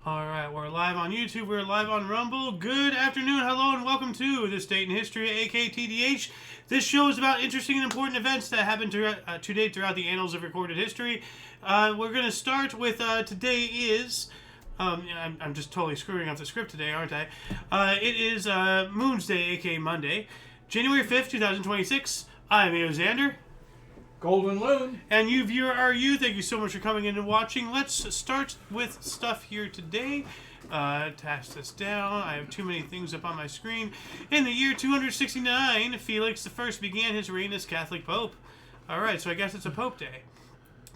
All right, we're live on YouTube. We're live on Rumble. Good afternoon, hello, and welcome to This Date in History, aka TDH. This show is about interesting and important events that happened to date throughout the annals of recorded history. We're going to start with today is... I'm just totally screwing up the script today, aren't I? It is Moon's Day, aka Monday, January 5th, 2026. I'm Xander. Golden Loon. And you, viewer, are you? Thank you so much for coming in and watching. Let's start with stuff here today. Task this down. I have too many things up on my screen. In the year 269, Felix I began his reign as Catholic Pope. Alright, so I guess it's a Pope Day.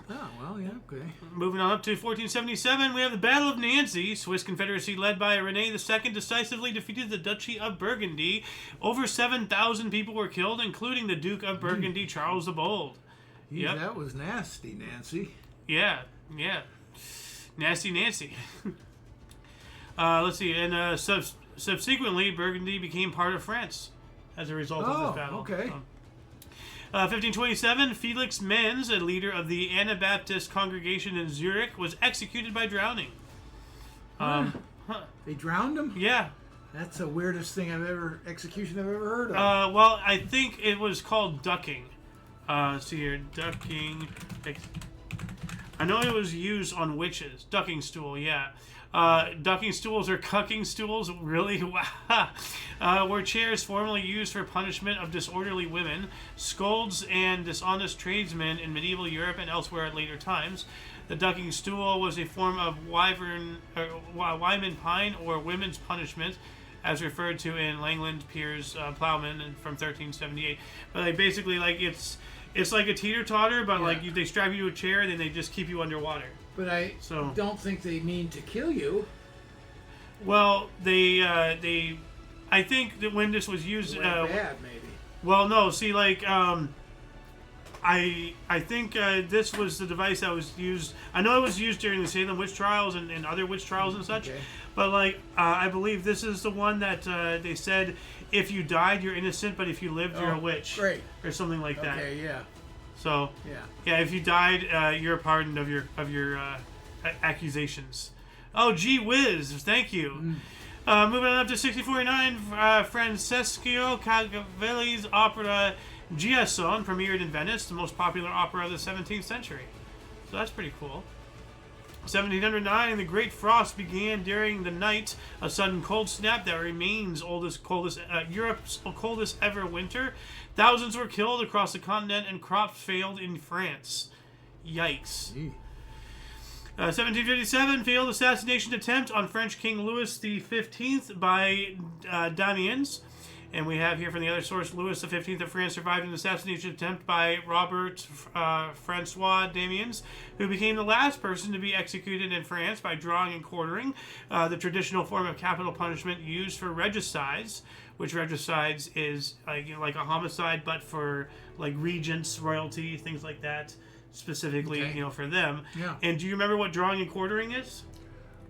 Oh, well, yeah, okay. Moving on up to 1477, we have the Battle of Nancy. Swiss Confederacy led by René II decisively defeated the Duchy of Burgundy. Over 7,000 people were killed, including the Duke of Burgundy, Charles the Bold. Yep. That was nasty, Nancy. Yeah. Nasty Nancy. Let's see, and subsequently, Burgundy became part of France as a result of this battle. Okay. 1527, Felix Menz, a leader of the Anabaptist congregation in Zurich, was executed by drowning. They drowned him? Yeah. That's the weirdest execution I've ever heard of. Well, I think it was called ducking. See here, ducking. I know it was used on witches. Ducking stool, yeah. Ducking stools or cucking stools, really? Wow. Were chairs formerly used for punishment of disorderly women, scolds, and dishonest tradesmen in medieval Europe and elsewhere at later times. The ducking stool was a form of wyman pine or women's punishment, as referred to in Langland Piers Plowman from 1378. But like, basically, like it's like a teeter-totter, but like they strap you to a chair and then they just keep you underwater. But I don't think they mean to kill you. Well, I think that when this was used, bad maybe. Well, no. See, like I think this was the device that was used. I know it was used during the Salem witch trials and other witch trials and such. Okay. But like I believe this is the one that they said if you died you're innocent, but if you lived you're a witch. Great. Or something like that. Okay. Yeah. So yeah, if you died, you're pardoned of your accusations. Oh, gee whiz! Thank you. Moving on up to 1649, Francesco Cavalli's opera Giasson premiered in Venice, the most popular opera of the 17th century. So that's pretty cool. 1709, the Great Frost began during the night, a sudden cold snap that remains Europe's coldest ever winter. Thousands were killed across the continent and crops failed in France. Yikes. 1757, failed assassination attempt on French King Louis XV by Damiens. And we have here from the other source, Louis XV of France survived an assassination attempt by Robert Francois Damiens, who became the last person to be executed in France by drawing and quartering, the traditional form of capital punishment used for regicides, which regicides is like a homicide, but for like regents, royalty, things like that, specifically, for them. Yeah. And do you remember what drawing and quartering is?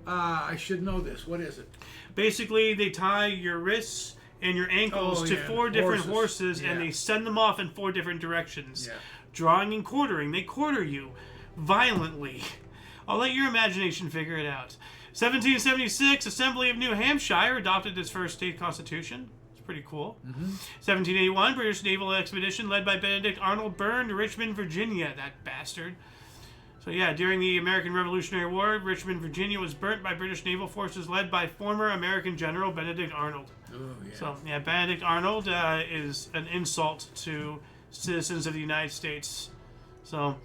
I should know this. What is it? Basically, they tie your wrists and your ankles to four different horses and they send them off in four different directions. Yeah. Drawing and quartering. They quarter you violently. I'll let your imagination figure it out. 1776, Assembly of New Hampshire adopted its first state constitution. It's pretty cool. 1781, British naval expedition led by Benedict Arnold burned Richmond, Virginia. That bastard. So yeah, during the American Revolutionary War, Richmond, Virginia was burnt by British naval forces led by former American General Benedict Arnold. Oh, yeah. So yeah, Benedict Arnold is an insult to citizens of the United States. So,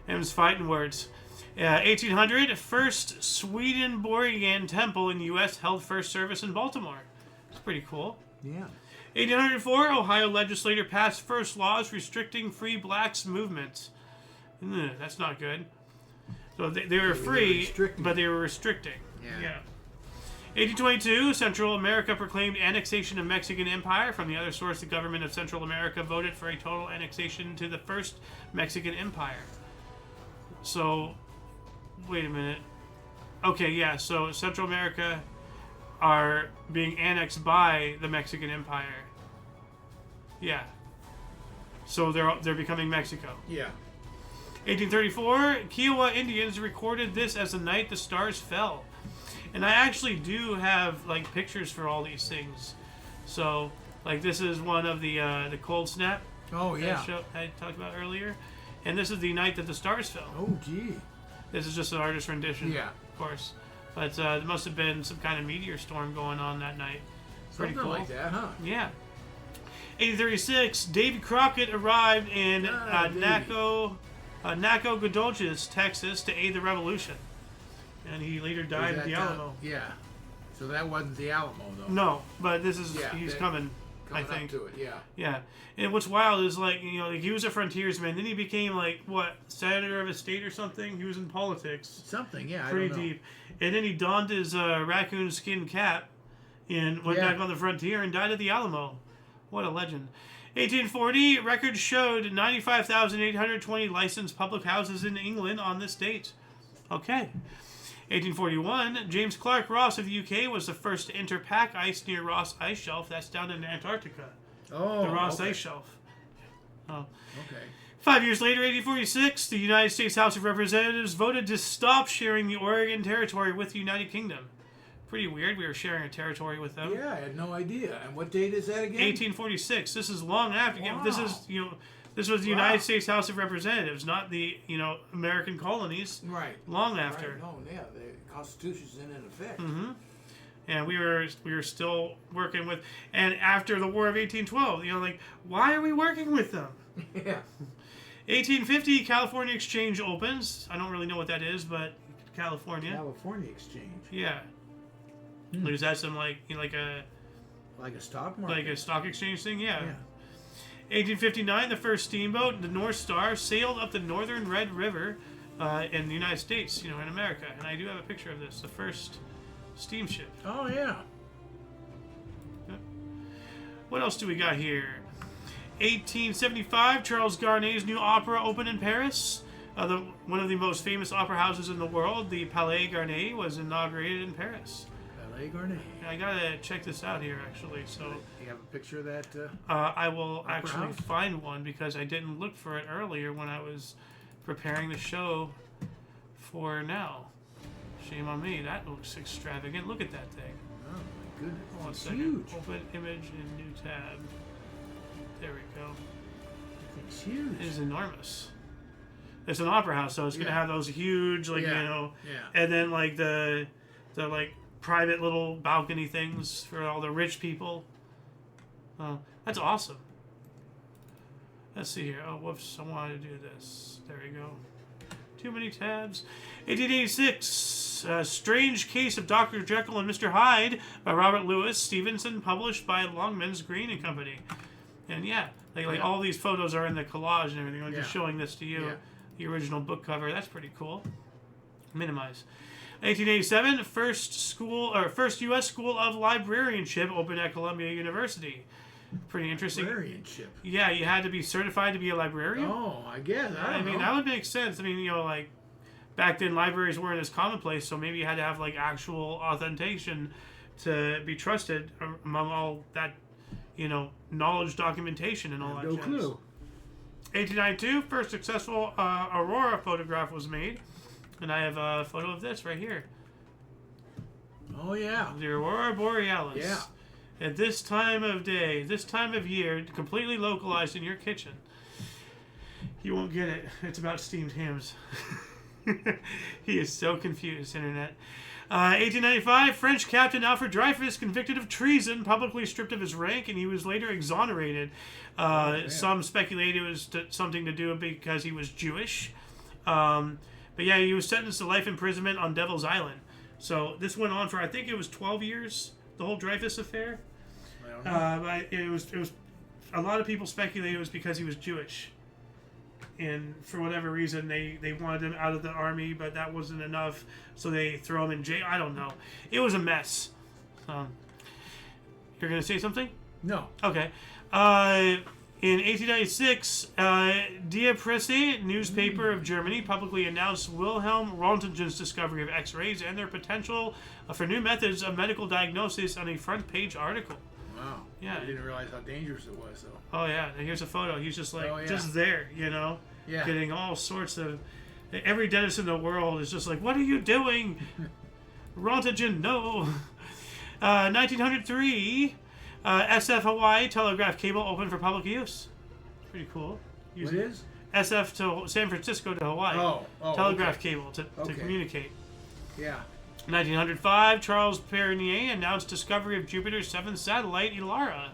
it was fighting words. 1800, first Swedenborgian temple in the U.S. held first service in Baltimore. It's pretty cool. Yeah. 1804, Ohio legislature passed first laws restricting free blacks movement. That's not good. So they were free, but they were restricting. Yeah. 1822, Central America proclaimed annexation of Mexican Empire. From the other source, the government of Central America voted for a total annexation to the first Mexican Empire. So, wait a minute. Okay, yeah, so Central America are being annexed by the Mexican Empire. Yeah. So they're becoming Mexico. Yeah. 1834, Kiowa Indians recorded this as the night the stars fell. And I actually do have like pictures for all these things. So like this is one of the cold snap. Oh yeah. Show I talked about earlier, and this is the night that the stars fell. Oh gee. This is just an artist rendition. Yeah. Of course, but there must have been some kind of meteor storm going on that night. Pretty Something cool. like that, huh? Yeah. 1836, Davy Crockett arrived in Nacogdoches, Texas, to aid the revolution, and he later died at the Alamo. Yeah. So that wasn't the Alamo, though. No, but this is he's coming. I think. Up to it, yeah. Yeah, and what's wild is like like he was a frontiersman, then he became like senator of a state or something. He was in politics. Something, yeah. Pretty deep, and then he donned his raccoon skin cap, and went back on the frontier and died at the Alamo. What a legend. 1840, records showed 95,820 licensed public houses in England on this date. Okay. 1841, James Clark Ross of the UK was the first to enter pack ice near Ross Ice Shelf. That's down in Antarctica. Oh, the Ross Ice Shelf. Oh. Okay. 5 years later, 1846, the United States House of Representatives voted to stop sharing the Oregon Territory with the United Kingdom. Pretty weird. We were sharing a territory with them. Yeah, I had no idea. And what date is that again? 1846. This is long after. Wow. This is this was the United States House of Representatives, not the American colonies. Right. Long after. Right. No, yeah, the Constitution's in effect. Mm-hmm. And we were still working with, and after the War of 1812, why are we working with them? Yeah. 1850, California Exchange opens. I don't really know what that is, but California. California Exchange. Yeah. Is that some like a stock market? Like a stock exchange thing? Yeah. 1859, the first steamboat, the North Star, sailed up the Northern Red River in the United States, in America. And I do have a picture of this, the first steamship. Oh, yeah. What else do we got here? 1875, Charles Garnet's new opera opened in Paris. One of the most famous opera houses in the world, the Palais Garnet, was inaugurated in Paris. Palais Garnet. I gotta check this out here, actually. So you have a picture of that? I will actually house? find one because I didn't look for it earlier when I was preparing the show for now. Shame on me. That looks extravagant. Look at that thing. Oh my goodness! One It's second. huge. Open image in new tab. There we go. It's huge. It is enormous. It's an opera house, so it's gonna have those huge, and then like the private little balcony things for all the rich people. Oh, that's awesome. Let's see here. Oh, whoops! I wanted to do this. There we go. Too many tabs. 1886. Strange Case of Dr. Jekyll and Mr. Hyde by Robert Louis Stevenson, published by Longmans Green and Company. And like all these photos are in the collage and everything. I'm just showing this to you. Yeah. The original book cover. That's pretty cool. Minimize. 1887, first U.S. School of Librarianship opened at Columbia University. Pretty interesting. Librarianship. Yeah, you had to be certified to be a librarian. Oh, I guess. I mean, that would make sense. I mean, back then libraries weren't as commonplace, so maybe you had to have actual authentication to be trusted among all that, knowledge documentation and all that. No clue. 1892, first successful aurora photograph was made. And I have a photo of this right here. Oh, yeah. The Aurora Borealis. Yeah. At this time of day, this time of year, completely localized in your kitchen. You won't get it. It's about steamed hams. He is so confused, Internet. 1895, French Captain Alfred Dreyfus convicted of treason, publicly stripped of his rank, and he was later exonerated. Some speculate it was something to do because he was Jewish. But yeah, he was sentenced to life imprisonment on Devil's Island. So this went on for, I think it was 12 years, the whole Dreyfus affair. I don't know. But it was a lot of people speculate it was because he was Jewish. And for whatever reason, they wanted him out of the army, but that wasn't enough, so they throw him in jail. I don't know. It was a mess. You're going to say something? No. Okay. In 1896, Die Presse, newspaper of Germany, publicly announced Wilhelm Röntgen's discovery of X-rays and their potential for new methods of medical diagnosis on a front-page article. Wow. Yeah. I didn't realize how dangerous it was, though. Oh, yeah. And here's a photo. He's just just there, Yeah. Getting all sorts of... Every dentist in the world is just like, what are you doing? Rontogen, no. 1903, SF Hawaii telegraph cable open for public use. Pretty cool. What is? SF to San Francisco to Hawaii. Telegraph cable to communicate. Yeah. 1905, Charles Pernier announced discovery of Jupiter's seventh satellite, Elara.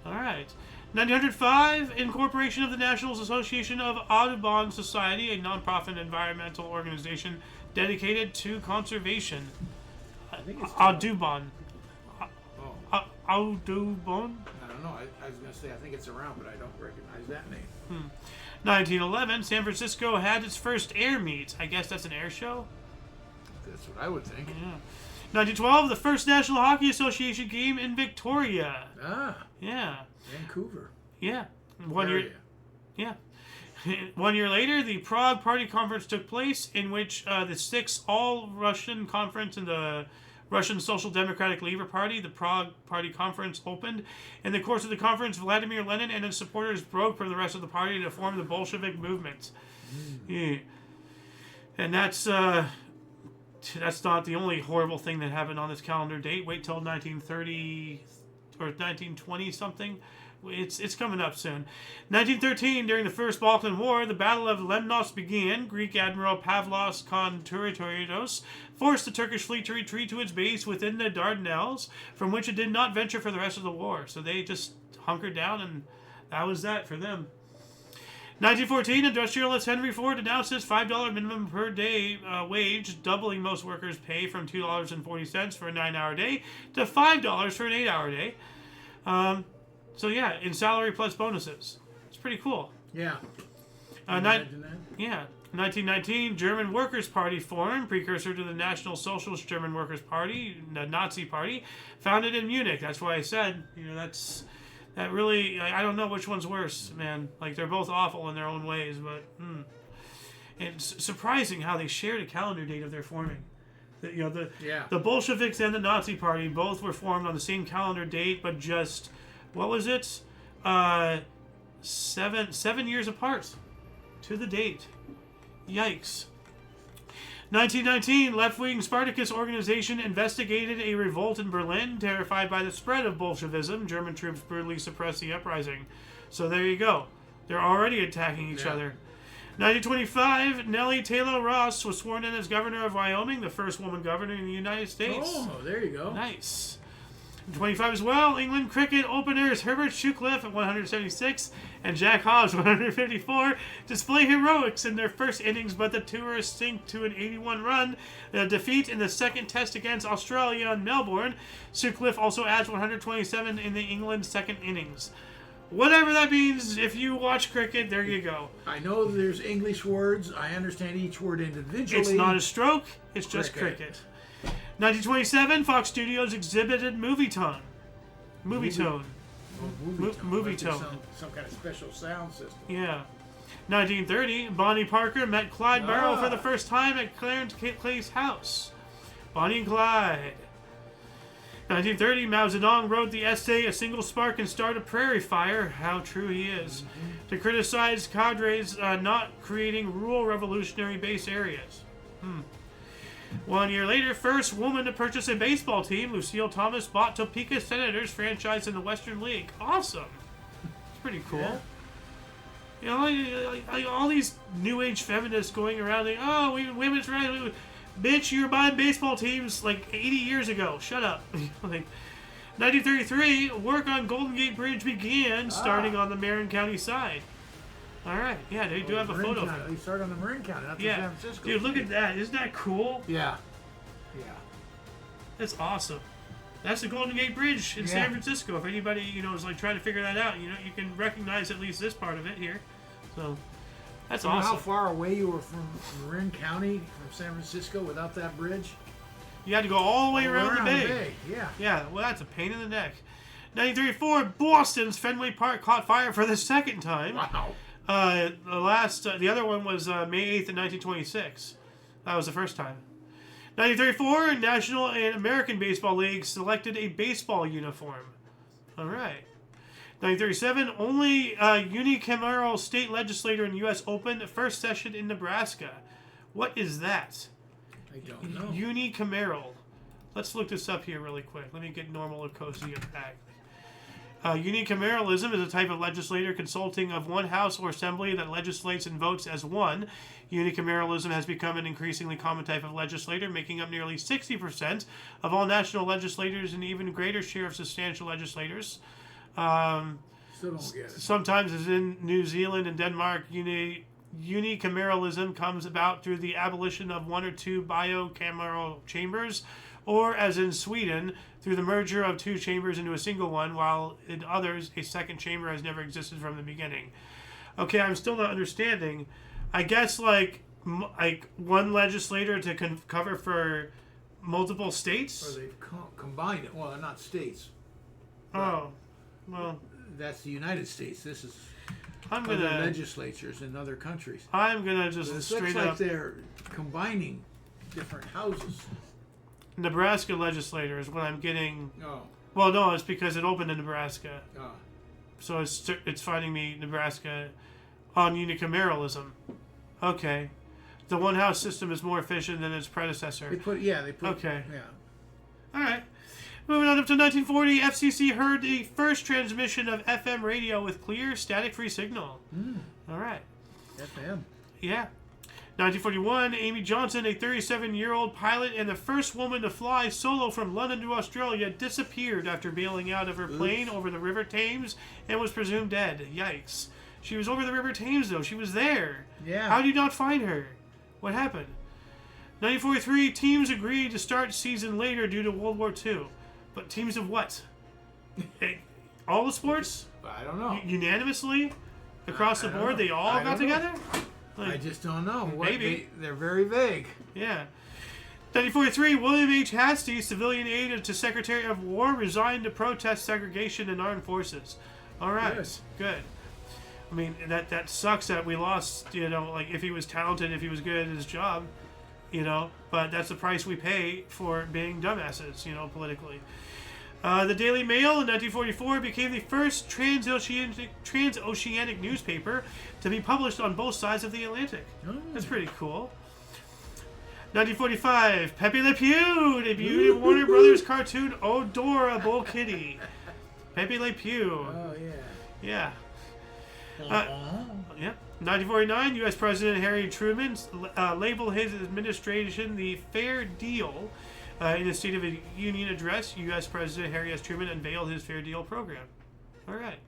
All right. 1905, incorporation of the National Association of Audubon Society, a nonprofit environmental organization dedicated to conservation. I think it's Audubon. Audubon? I don't know. I was going to say I think it's around, but I don't recognize that name. 1911, San Francisco had its first air meet. I guess that's an air show? That's what I would think. Yeah. 1912, the first National Hockey Association game in Victoria. Yeah. Vancouver. Yeah. 1 year. Yeah. 1 year later, the Prague Party Conference took place, in which the sixth All-Russian Conference and the Russian Social Democratic Labor Party, the Prague Party Conference, opened. In the course of the conference, Vladimir Lenin and his supporters broke from the rest of the party to form the Bolshevik movement. Yeah. And that's not the only horrible thing that happened on this calendar date. Wait till 1930 or 1920 something. It's coming up soon. 1913, during the First Balkan War, the Battle of Lemnos began. Greek Admiral Pavlos Kontourios forced the Turkish fleet to retreat to its base within the Dardanelles, from which it did not venture for the rest of the war. So they just hunkered down, and that was that for them. 1914, industrialist Henry Ford announced his $5 minimum per day wage, doubling most workers' pay from $2.40 for a 9-hour day to $5 for an 8-hour day. So yeah, in salary plus bonuses. It's pretty cool. Yeah. Imagine that. Yeah. 1919, German Workers' Party formed, precursor to the National Socialist German Workers' Party, the Nazi Party, founded in Munich. That's why I said, that really, I don't know which one's worse, man. Like, they're both awful in their own ways, but it's surprising how they shared a calendar date of their forming. The Bolsheviks and the Nazi Party both were formed on the same calendar date, but just, what was it? 7 years apart to the date. Yikes. 1919, left-wing Spartacus organization investigated a revolt in Berlin. Terrified by the spread of Bolshevism, German troops brutally suppressed the uprising. So there you go. They're already attacking each other. 1925, Nellie Taylor Ross was sworn in as governor of Wyoming, the first woman governor in the United States. Oh, there you go. Nice. 25 as well, England cricket openers Herbert Sutcliffe at 176 and Jack Hodge 154 display heroics in their first innings, but the tourists sink to an 81-run defeat in the second test against Australia in Melbourne. Sutcliffe also adds 127 in the England second innings. Whatever that means, if you watch cricket, there you go. I know there's English words. I understand each word individually. It's not a stroke, it's just cricket. 1927, Fox Studios exhibited Movie Tone. Movie Tone. Some kind of special sound system. Yeah. 1930, Bonnie Parker met Clyde Barrow for the first time at Clarence Clay's house. Bonnie and Clyde. 1930, Mao Zedong wrote the essay A Single Spark Can Start a Prairie Fire, how true he is, to criticize cadres not creating rural revolutionary base areas. 1 year later, first woman to purchase a baseball team, Lucille Thomas bought Topeka Senators franchise in the Western League. Awesome. It's pretty cool. Yeah. Like all these new age feminists going around like, oh, women's rights. Bitch, you were buying baseball teams like 80 years ago. Shut up. 1933, work on Golden Gate Bridge began, starting on the Marin County side. All right. Yeah, they do have a photo of it. They started on the Marin County, not San Francisco. Dude, look at that. Isn't that cool? Yeah. That's awesome. That's the Golden Gate Bridge in San Francisco. If anybody, is like trying to figure that out, you can recognize at least this part of it here. So, that's awesome. You know how far away you were from Marin County, from San Francisco, without that bridge? You had to go all the way around the bay. Yeah. Yeah, well, that's a pain in the neck. 1934, Boston's Fenway Park caught fire for the second time. Wow. The other one was May 8th in 1926. That was the first time. 1934, National and American Baseball League selected a baseball uniform. All right. 1937, only unicameral state legislator in the U.S. opened first session in Nebraska. What is that? I don't know. Unicameral. Let's look this up here really quick. Let me get normal Ecosia back. Unicameralism is a type of legislator consulting of one house or assembly that legislates and votes as one. Unicameralism has become an increasingly common type of legislator, making up nearly 60% of all national legislators and an even greater share of substantial legislators. Still don't get it. Sometimes, as in New Zealand and Denmark, unicameralism comes about through the abolition of one or two bicameral chambers, or as in Sweden, through the merger of two chambers into a single one, while in others, a second chamber has never existed from the beginning. Okay, I'm still not understanding. I guess like one legislator to cover for multiple states? Or they've combined it. Well, they're not states. Oh, well. That's the United States. This is other legislatures in other countries. I'm gonna just It straight looks like up. they're combining different houses. Nebraska legislator is what I'm getting. Oh. Well, no, it's because it opened in Nebraska. Oh. So it's finding me Nebraska on unicameralism. Okay. The one house system is more efficient than its predecessor. They put. Okay. Yeah. All right. Moving on up to 1940, FCC heard the first transmission of FM radio with clear, static-free signal. All right. FM. Yeah. 1941, Amy Johnson, a 37-year-old pilot and the first woman to fly solo from London to Australia, disappeared after bailing out of her plane over the River Thames and was presumed dead. Yikes. She was over the River Thames, though. She was there. Yeah. How do you not find her? What happened? 1943, teams agreed to start season later due to World War II. But teams of what? All the sports? I don't know. Unanimously? Across the board, they all got together? Like, I just don't know. Maybe. They're very vague. Yeah. 1943, William H. Hastie, civilian aide to Secretary of War, resigned to protest segregation in armed forces. All right. Good. I mean, that sucks that we lost, like if he was talented, if he was good at his job, but that's the price we pay for being dumbasses, politically. The Daily Mail in 1944 became the first transoceanic newspaper to be published on both sides of the Atlantic. That's pretty cool. 1945, Pépé LePew debuted in Warner Brothers cartoon Adorable Kitty. Pépé LePew. Oh, Yeah. yeah. 1949, U.S. President Harry Truman labeled his administration the Fair Deal. In his State of the Union address, U.S. President Harry S. Truman unveiled his Fair Deal program. All right.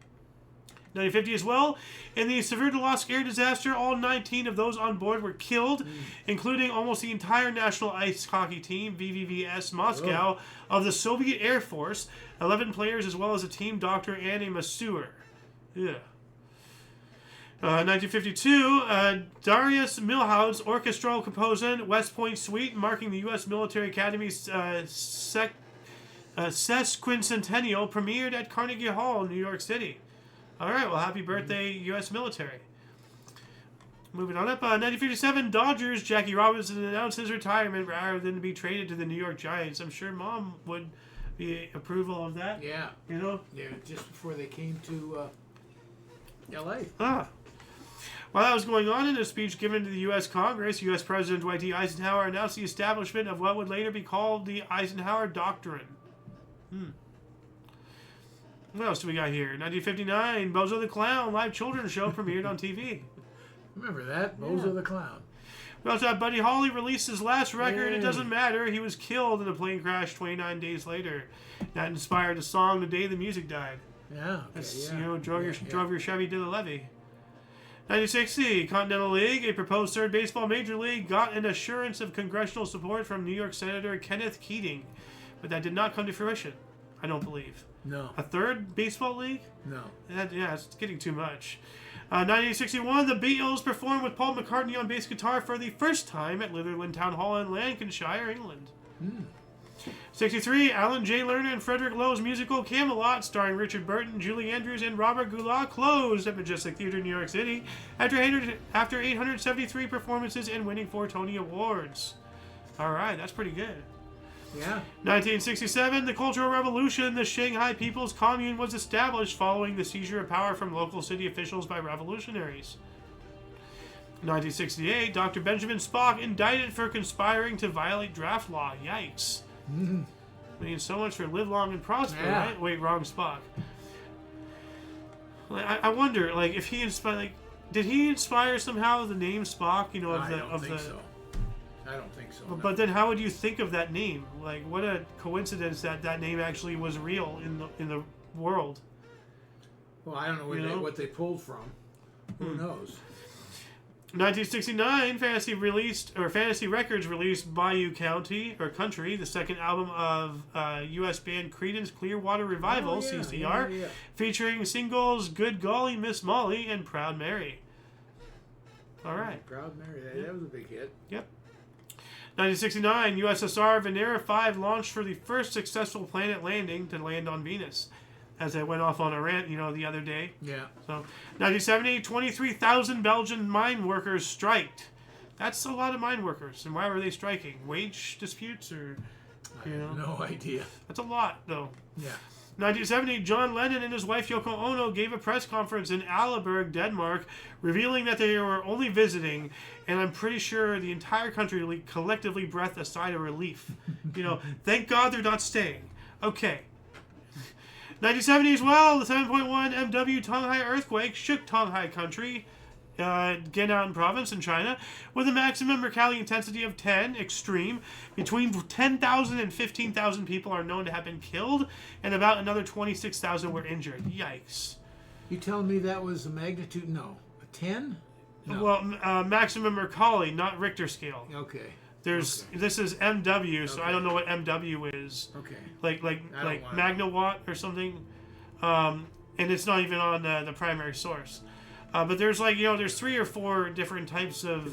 1950 as well. In the Sverdlovsk air disaster, all 19 of those on board were killed, including almost the entire national ice hockey team, VVVS Moscow, of the Soviet Air Force, 11 players as well as a team doctor and a masseur. Yeah. 1952, Darius Milhaud's orchestral composition, West Point Suite, marking the U.S. Military Academy's sesquicentennial, premiered at Carnegie Hall in New York City. All right, well, happy birthday, U.S. military. Moving on up, 1957, Dodgers, Jackie Robinson announced his retirement rather than be traded to the New York Giants. I'm sure Mom would be approval of that. Yeah. Yeah, just before they came to L.A. While that was going on, in a speech given to the U.S. Congress, U.S. President Dwight D. Eisenhower announced the establishment of what would later be called the Eisenhower Doctrine. What else do we got here? 1959, Bozo the Clown live children's show premiered on TV. Remember that? Bozo the Clown. We also have Buddy Holly released his last record, It Doesn't Matter. He was killed in a plane crash 29 days later. That inspired the song The Day the Music Died. Yeah. That's, drove your Chevy to the levee. 1960, Continental League, a proposed third baseball major league, got an assurance of congressional support from New York Senator Kenneth Keating, but that did not come to fruition, I don't believe. No. A third baseball league? No. It's getting too much. 1961, the Beatles performed with Paul McCartney on bass guitar for the first time at Litherland Town Hall in Lancashire, England. 63, Alan J. Lerner and Frederick Lowe's musical Camelot, starring Richard Burton, Julie Andrews, and Robert Goulart, closed at Majestic Theatre, New York City, after 873 performances and winning 4 Tony Awards. All right, that's pretty good. Yeah. 1967, the Cultural Revolution, the Shanghai People's Commune, was established following the seizure of power from local city officials by revolutionaries. 1968, Dr. Benjamin Spock indicted for conspiring to violate draft law. Yikes. I mean, so much for live long and prosper, Yeah. right? Wait, wrong Spock. Like, I wonder, like, if he inspired, like, did he inspire somehow the name Spock? You know, I don't think so. I don't think so. But then, how would you think of that name? Like, what a coincidence that that name actually was real in the world. Well, I don't know, what they pulled from. Who knows? 1969, Fantasy Records released Bayou Country, the second album of U.S. band Creedence Clearwater Revival, CCR, featuring singles Good Golly Miss Molly and Proud Mary. All right. Proud Mary, that was a big hit. Yep. 1969, USSR Venera 5 launched for the first successful planet landing to land on Venus. As I went off on a rant, the other day. Yeah. So, 1970, 23,000 Belgian mine workers striked. That's a lot of mine workers. And why were they striking? Wage disputes or, I have no idea. That's a lot, though. Yeah. 1970, John Lennon and his wife Yoko Ono gave a press conference in Aalborg, Denmark, revealing that they were only visiting, and I'm pretty sure the entire country collectively breathed a sigh of relief. Thank God they're not staying. Okay. 1970 as well, the 7.1 MW Tonghai earthquake shook Tonghai country, Gannan province in China, with a maximum Mercalli intensity of 10, extreme. Between 10,000 and 15,000 people are known to have been killed, and about another 26,000 were injured. Yikes. You telling me that was a magnitude? No. A 10? No. Well, maximum Mercalli, not Richter scale. Okay. This is MW, so I don't know what MW is. Okay. Like Magnawatt or something, and it's not even on the primary source. But there's there's 3 or 4 different types of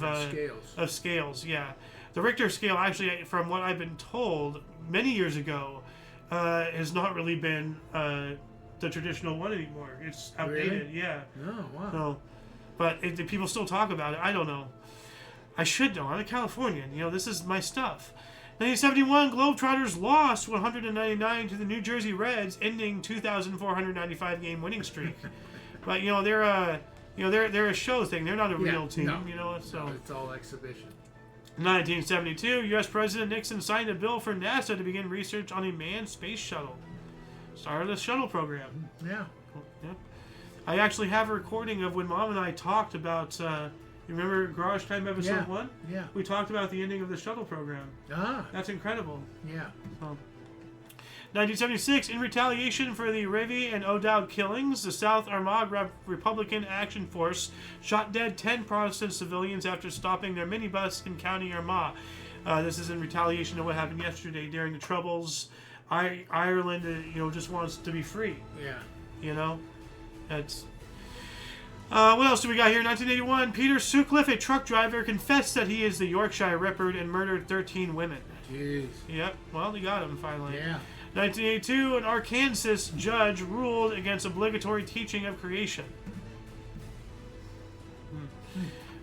scales. Yeah, the Richter scale actually, from what I've been told many years ago, has not really been the traditional one anymore. It's outdated. Really? Yeah. Oh wow. So, but people still talk about it. I don't know. I should know. I'm a Californian. This is my stuff. 1971, Globetrotters lost 199 to the New Jersey Reds, ending 2,495 game winning streak. But they're a show thing. They're not a real team. So no, it's all exhibition. 1972, U.S. President Nixon signed a bill for NASA to begin research on a manned space shuttle. Started the shuttle program. Yeah. Yep. I actually have a recording of when Mom and I talked about. You remember Garage Time episode 1? Yeah. We talked about the ending of the shuttle program. Ah. That's incredible. Yeah. 1976, in retaliation for the Ravi and O'Dowd killings, the South Armagh Republican Action Force shot dead 10 Protestant civilians after stopping their minibus in County Armagh. This is in retaliation to what happened yesterday during the Troubles. Ireland, just wants to be free. Yeah. That's... what else do we got here? 1981, Peter Sutcliffe, a truck driver, confessed that he is the Yorkshire Ripper and murdered 13 women. Jeez. Yep. Well, they got him finally. Yeah. 1982, an Arkansas judge ruled against obligatory teaching of creation.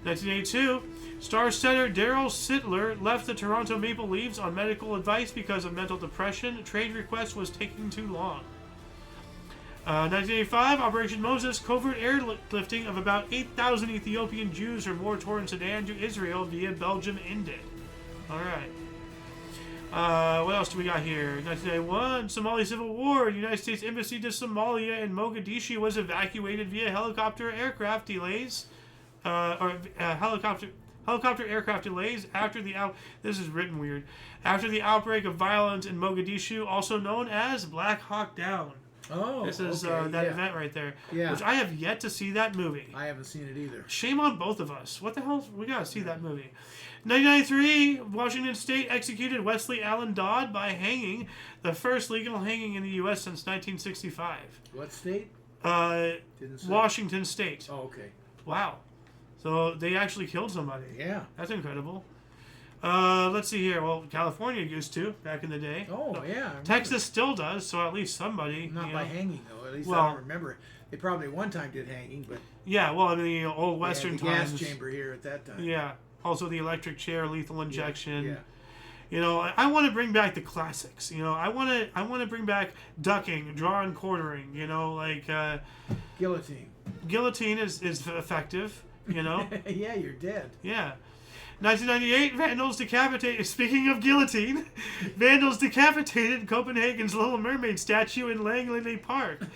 1982, star center Daryl Sittler left the Toronto Maple Leafs on medical advice because of mental depression. Trade request was taking too long. 1985, Operation Moses, covert airlifting of about 8,000 Ethiopian Jews from war-torn Sudan to Israel via Belgium ended. All right. What else do we got here? 1991, Somali Civil War. The United States Embassy to Somalia in Mogadishu was evacuated via helicopter aircraft delays. Helicopter aircraft delays after the this is written weird. After the outbreak of violence in Mogadishu, also known as Black Hawk Down. Oh, this is okay, that event right there. Yeah. Which I have yet to see that movie. I haven't seen it either. Shame on both of us. What the hell? We gotta see that movie. 1993, Washington State executed Wesley Allen Dodd by hanging, the first legal hanging in the U.S. since 1965. What state? Didn't say. Washington State. Oh, okay. Wow. So they actually killed somebody. Yeah. That's incredible. Let's see here. Well, California used to back in the day. Oh, yeah. Texas still does, so at least somebody. Not by hanging, though. At least I don't remember it. They probably one time did hanging, but... Yeah, well, I mean, the old Western times. The gas chamber here at that time. Yeah. Also the electric chair, lethal injection. Yeah. I want to bring back the classics. I want to bring back ducking, draw and quartering. Guillotine. Guillotine is effective. Yeah, you're dead. Yeah. 1998, Vandals decapitated. Speaking of guillotine, Vandals decapitated Copenhagen's Little Mermaid statue in Langley Park.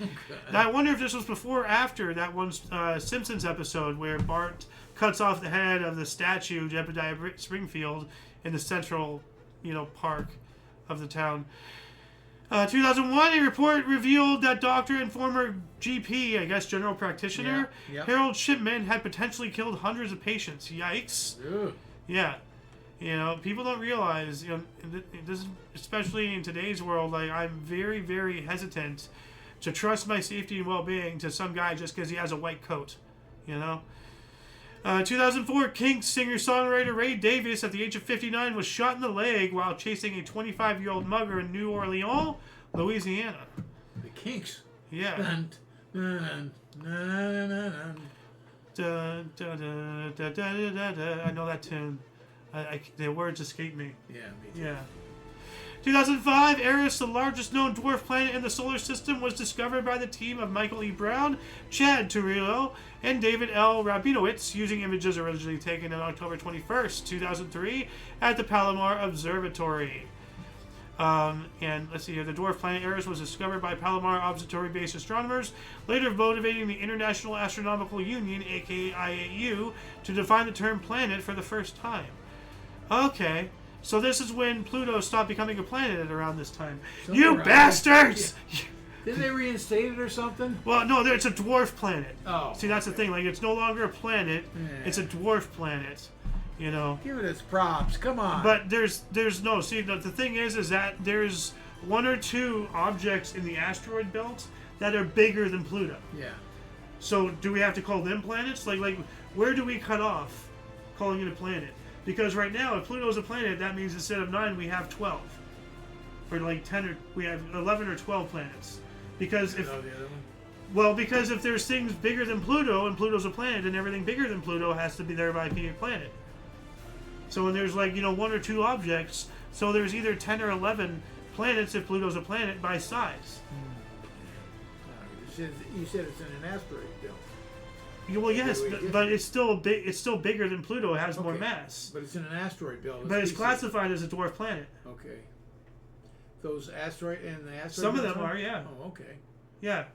Now, I wonder if this was before or after that one Simpsons episode where Bart cuts off the head of the statue, Jebediah Springfield, in the central, park of the town. 2001, a report revealed that doctor and former GP, I guess general practitioner, Harold Shipman had potentially killed hundreds of patients. Yikes. Ugh. Yeah. People don't realize, this, especially in today's world, like, I'm very, very hesitant to trust my safety and well-being to some guy just because he has a white coat, 2004, Kinks singer-songwriter Ray Davies, at the age of 59, was shot in the leg while chasing a 25-year-old mugger in New Orleans, Louisiana. The Kinks. Yeah. Dun, dun, dun, dun, dun. I know that tune. The words escape me. Yeah, me too. Yeah. 2005, Eris, the largest known dwarf planet in the solar system, was discovered by the team of Michael E. Brown, Chad Turillo, and David L. Rabinowitz, using images originally taken on October 21st, 2003, at the Palomar Observatory. And let's see here, the dwarf planet Eris was discovered by Palomar Observatory-based astronomers, later motivating the International Astronomical Union, aka IAU, to define the term planet for the first time. Okay. So this is when Pluto stopped becoming a planet at around this time. Something You right. bastards! Yeah. Didn't they reinstate it or something? Well, no, it's a dwarf planet. Oh. See, that's the thing. Like, it's no longer a planet. Yeah. It's a dwarf planet. Give it its props. Come on. But there's no. See, the thing is that there's one or two objects in the asteroid belt that are bigger than Pluto. Yeah. So do we have to call them planets? Like where do we cut off calling it a planet? Because right now, if Pluto's a planet, that means instead of 9, we have 12. Or like 10, or we have 11 or 12 planets. Because if... the other one? Well, because if there's things bigger than Pluto, and Pluto's a planet, then everything bigger than Pluto has to be thereby be a planet. So when there's like, 1 or 2 objects, so there's either 10 or 11 planets if Pluto's a planet by size. You said it's in an asteroid belt. Well, yes, but it's still big. It's still bigger than Pluto. It has more mass. But it's in an asteroid belt. But it's classified as a dwarf planet. Okay. Those asteroid and the asteroid. Some of them are, yeah. Oh, okay. Yeah,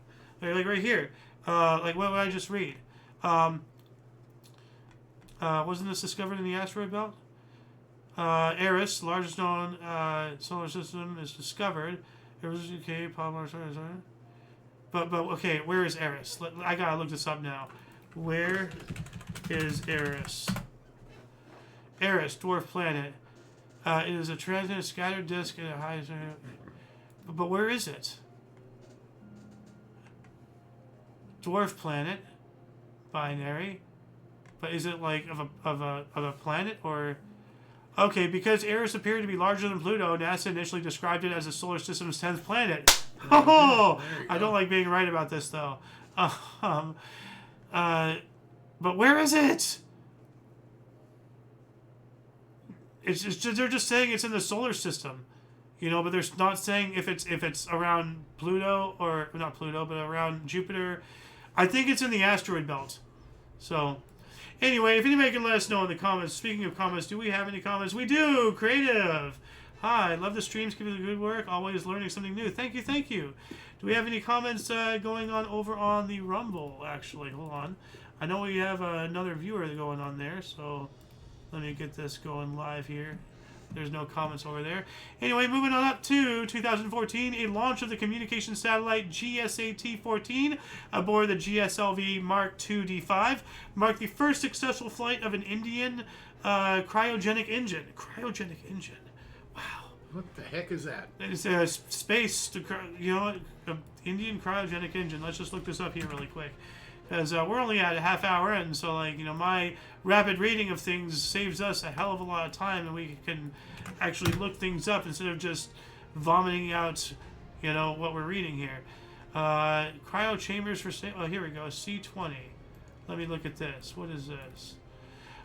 like right here. Like what would I just read? Wasn't this discovered in the asteroid belt? Eris, largest known solar system, is discovered. Eris, UK, Palomar, sorry. But okay, where is Eris? I gotta look this up now. Where is Eris? Eris, dwarf planet. It is a transient scattered disk at a high... But where is it? Dwarf planet. Binary. But is it like of a planet or... Okay, because Eris appeared to be larger than Pluto, NASA initially described it as the solar system's 10th planet. Oh! I don't like being right about this, though. But where is it? It's just, they're just saying it's in the solar system, but they're not saying if it's around Pluto or not Pluto, but around Jupiter. I think it's in the asteroid belt. So, anyway, if anybody can let us know in the comments. Speaking of comments, do we have any comments? We do. Creative. Hi, love the streams. Keep up the good work. Always learning something new. Thank you. Do we have any comments going on over on the Rumble? Actually, hold on. I know we have another viewer going on there, so let me get this going live here. There's no comments over there. Anyway, moving on up to 2014, a launch of the communication satellite GSAT-14 aboard the GSLV Mark II D5 marked the first successful flight of an Indian cryogenic engine. Cryogenic engine. Wow. What the heck is that? It's a space, Indian cryogenic engine. Let's just look this up here really quick. Because we're only at a half hour in, so my rapid reading of things saves us a hell of a lot of time, and we can actually look things up instead of just vomiting out, what we're reading here. Cryo chambers for... Oh, here we go. C-20. Let me look at this. What is this?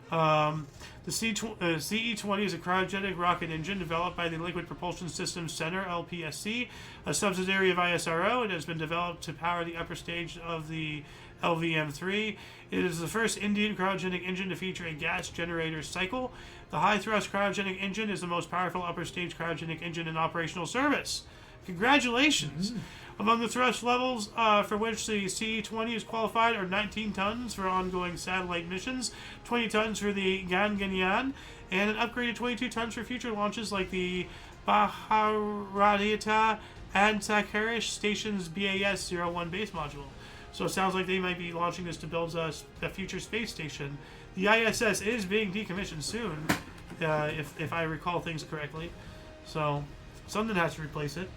The CE-20 is a cryogenic rocket engine developed by the Liquid Propulsion Systems Center, LPSC, a subsidiary of ISRO. It has been developed to power the upper stage of the LVM3. It is the first Indian cryogenic engine to feature a gas generator cycle. The high-thrust cryogenic engine is the most powerful upper-stage cryogenic engine in operational service. Congratulations! Among the thrust levels for which the C-20 is qualified are 19 tons for ongoing satellite missions, 20 tons for the Gaganyaan, and an upgraded 22 tons for future launches like the Bharatiyata and Sakarish Station's BAS-01 base module. So it sounds like they might be launching this to build a future space station. The ISS is being decommissioned soon, if I recall things correctly. So something has to replace it.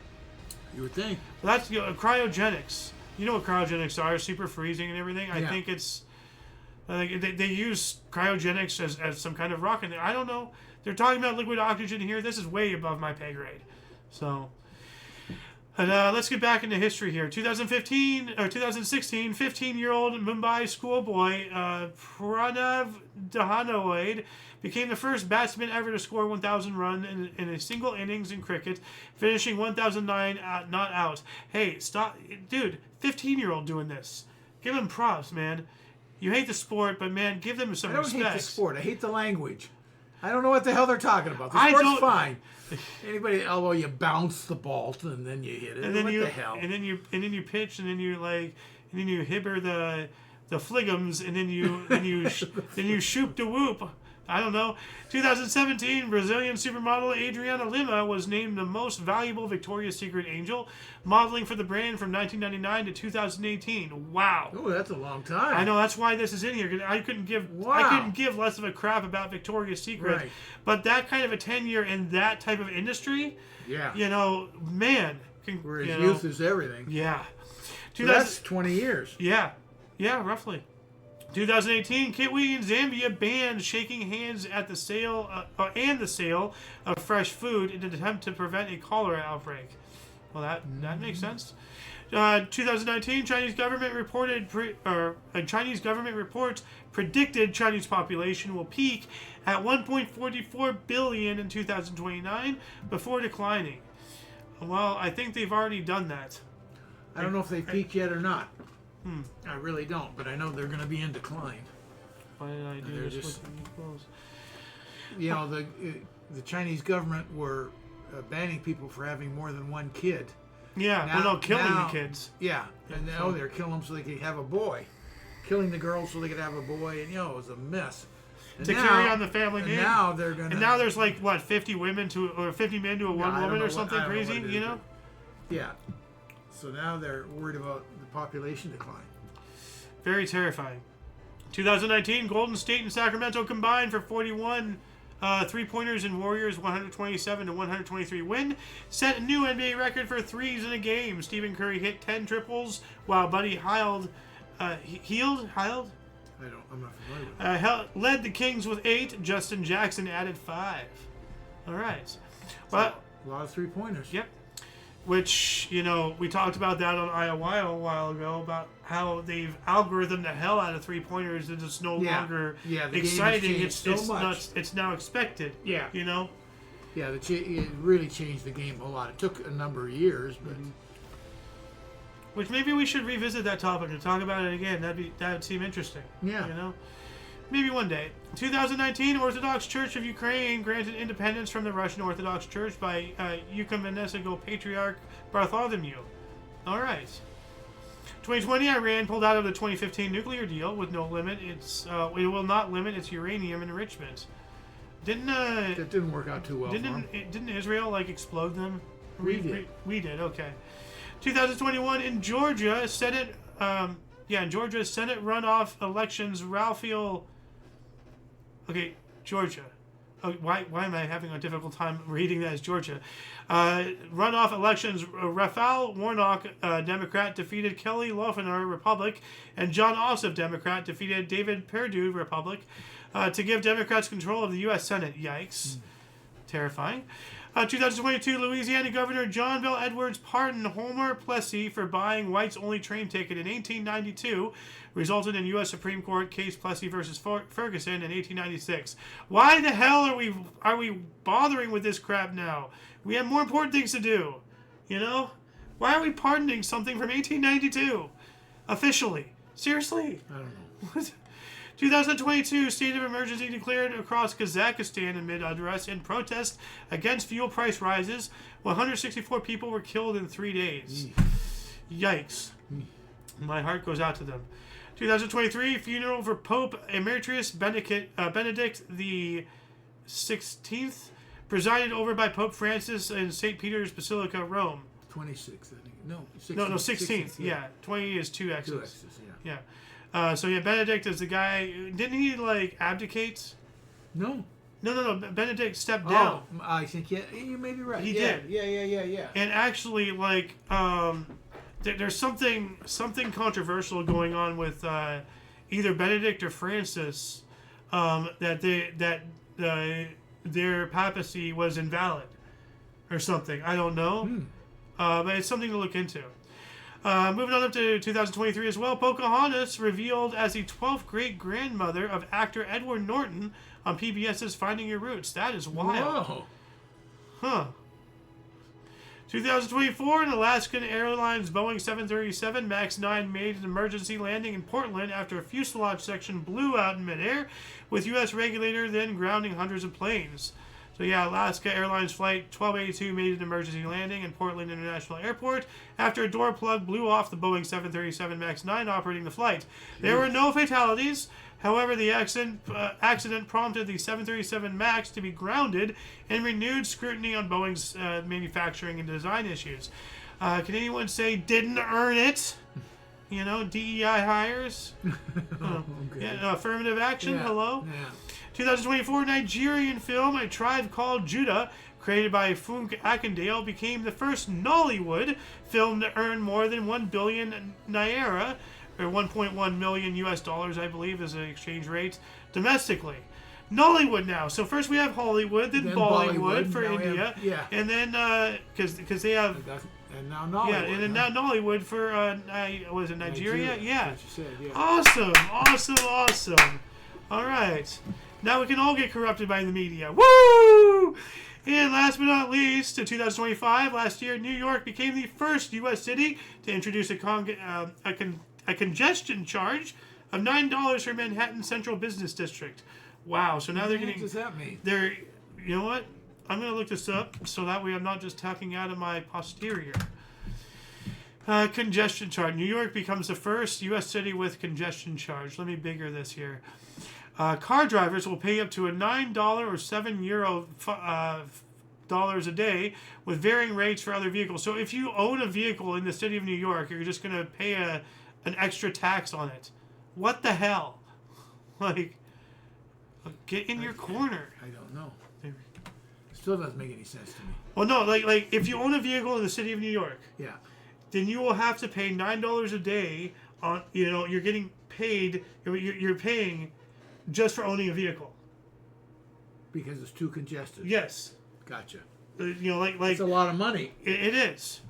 You would think. Well, that's cryogenics. You know what cryogenics are? Super freezing and everything. I think it's they use cryogenics as some kind of rocket. I don't know. They're talking about liquid oxygen here. This is way above my pay grade. So, and let's get back into history here. 2016, 15-year-old Mumbai schoolboy Pranav Dhanoid became the first batsman ever to score 1,000 runs in a single innings in cricket, finishing 1,009 not out. Hey, stop, dude! 15-year-old doing this. Give him props, man. You hate the sport, but man, give them some respect. I don't hate the sport. I hate the language. I don't know what the hell they're talking about. The sport's fine. Anybody, although you bounce the ball and then you hit it. And then what the hell? And then you pitch, and then you hibber the fliggums, and then you shoot the whoop. I don't know. 2017, Brazilian supermodel Adriana Lima was named the most valuable Victoria's Secret angel, modeling for the brand from 1999 to 2018. Wow. Oh, that's a long time. I know, that's why this is in here. I couldn't give less of a crap about Victoria's Secret. Right. But that kind of a tenure in that type of industry, man. Where his youth is everything. Yeah. So that's 20 years. Yeah, roughly. 2018, Kitwe in Zambia banned shaking hands at the sale of fresh food in an attempt to prevent a cholera outbreak. Well, that makes sense. 2019, Chinese government reports predicted Chinese population will peak at 1.44 billion in 2029 before declining. Well, I think they've already done that. I don't know if they peaked yet or not. I really don't, but I know they're going to be in decline. Why did I do this with clothes? You know, the Chinese government were banning people for having more than one kid. Yeah, killing the kids. Yeah, and now they're killing them so they could have a boy. Killing the girls so they could have a boy, and it was a mess. And to carry on the family name. Now they're going to... And now there's 50 women or 50 men to one woman or something crazy, you know? Yeah. So now they're worried about the population decline. Very terrifying. 2019, Golden State and Sacramento combined for 41 three-pointers in Warriors' 127-123 win. Set a new NBA record for threes in a game. Stephen Curry hit 10 triples, while Buddy Hield? I'm not familiar with led the Kings with 8. Justin Jackson added 5. All right. Well, a lot of three-pointers. Yep. Which, we talked about that on IOYO a while ago, about how they've algorithmed the hell out of three-pointers, and it's no longer exciting. It's now expected. Yeah. Yeah, it really changed the game a lot. It took a number of years, but... Which maybe we should revisit that topic and talk about it again. That would seem interesting. Yeah. Maybe one day. 2019, Orthodox Church of Ukraine granted independence from the Russian Orthodox Church by Ecumenical Patriarch Bartholomew. All right. 2020, Iran pulled out of the 2015 nuclear deal with no limit. It will not limit its uranium enrichment. That didn't work out too well. Didn't Israel explode them? We did. We did. Okay. 2021 in Georgia, Senate runoff elections. Georgia. Oh, why am I having a difficult time reading that as Georgia? Runoff elections. Raphael Warnock, Democrat, defeated Kelly Loeffler, Republic, and John Ossoff, Democrat, defeated David Perdue, Republic, to give Democrats control of the U.S. Senate. Yikes. Terrifying. 2022, Louisiana Governor John Bel Edwards pardoned Homer Plessy for buying whites-only train ticket in 1892, resulted in U.S. Supreme Court case Plessy versus Ferguson in 1896. Why the hell are we bothering with this crap now? We have more important things to do, Why are we pardoning something from 1892? Officially. Seriously? I don't know. What? 2022 state of emergency declared across Kazakhstan amid unrest and protest against fuel price rises. 164 people were killed in 3 days. Yikes. My heart goes out to them. 2023 funeral for Pope Emeritus Benedict the 16th, presided over by Pope Francis in St. Peter's Basilica, Rome. 26th, I think. No, 16th. No, 16th. Yeah. 20 is 2 X's. 2 X's, yeah. Yeah. So yeah, Benedict is the guy. Didn't he like abdicate? No. No. Benedict stepped down. Oh, I think you may be right. He did. did. Yeah. And actually, like, there's something controversial going on with either Benedict or Francis, that their papacy was invalid or something. I don't know, but it's something to look into. Moving on up to 2023 as well, Pocahontas revealed as the 12th great-grandmother of actor Edward Norton on PBS's Finding Your Roots. That is wild. Whoa. Huh. 2024, an Alaskan Airlines Boeing 737 MAX 9 made an emergency landing in Portland after a fuselage section blew out in midair, with U.S. regulator then grounding hundreds of planes. So yeah, Alaska Airlines Flight 1282 made an emergency landing in Portland International Airport after a door plug blew off the Boeing 737 MAX 9 operating the flight. There were no fatalities. However, the accident prompted the 737 MAX to be grounded and renewed scrutiny on Boeing's manufacturing and design issues. Can anyone say didn't earn it? You know, DEI hires. Okay. Yeah, affirmative action. Yeah. Hello. Yeah. 2024 Nigerian film A Tribe Called Judah, created by Funk Akindele, became the first Nollywood film to earn more than 1 billion naira, or 1.1 million US dollars, I believe, is the exchange rate, domestically. Nollywood now. So first we have Hollywood, then Bollywood for India, and then because they have. And now Nollywood. Yeah, and then now Nollywood for was it Nigeria? Yeah. That's what you said, yeah. Awesome. All right. Now we can all get corrupted by the media. Woo! And last but not least, in 2025, last year, New York became the first U.S. city to introduce a congestion charge of $9 for Manhattan Central Business District. Wow! So now they're getting. What does that mean? You know what? I'm gonna look this up so that way I'm not just talking out of my posterior. Congestion charge. New York becomes the first U.S. city with congestion charge. Let me bigger this here. Car drivers will pay up to a $9 or €7 dollars a day, with varying rates for other vehicles. So if you own a vehicle in the city of New York, you're just going to pay an extra tax on it. What the hell? Like, get in your corner. I don't know. It still doesn't make any sense to me. Well, no, like if you own a vehicle in the city of New York, yeah, then you will have to pay $9 a day on. You're getting paid. You're paying just for owning a vehicle. Because it's too congested. Yes. Gotcha. Like it's a lot of money. It is.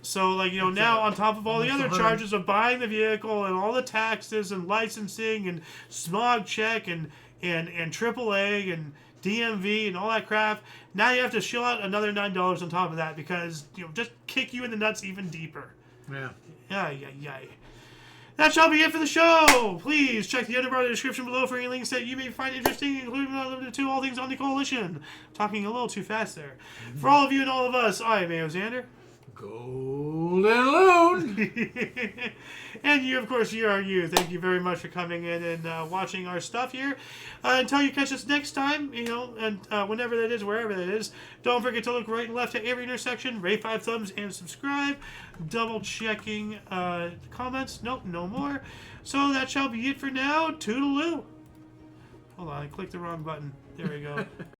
So now on top of all the other charges of buying the vehicle and all the taxes and licensing and smog check and AAA and DMV and all that crap, now you have to shell out another $9 on top of that because just kick you in the nuts even deeper. Yeah. Yeah. That shall be it for the show. Please check the underbar of the description below for any links that you may find interesting, including not limited to all things on the Coalition. Talking a little too fast there. For all of you and all of us, I am A.O. Xander. Golden Loon. And you, of course, you are you. Thank you very much for coming in and watching our stuff here. Until you catch us next time, and whenever that is, wherever that is, don't forget to look right and left at every intersection, rate 5 thumbs, and subscribe. Double checking comments. Nope, no more. So that shall be it for now. Toodaloo. Hold on, I clicked the wrong button. There we go.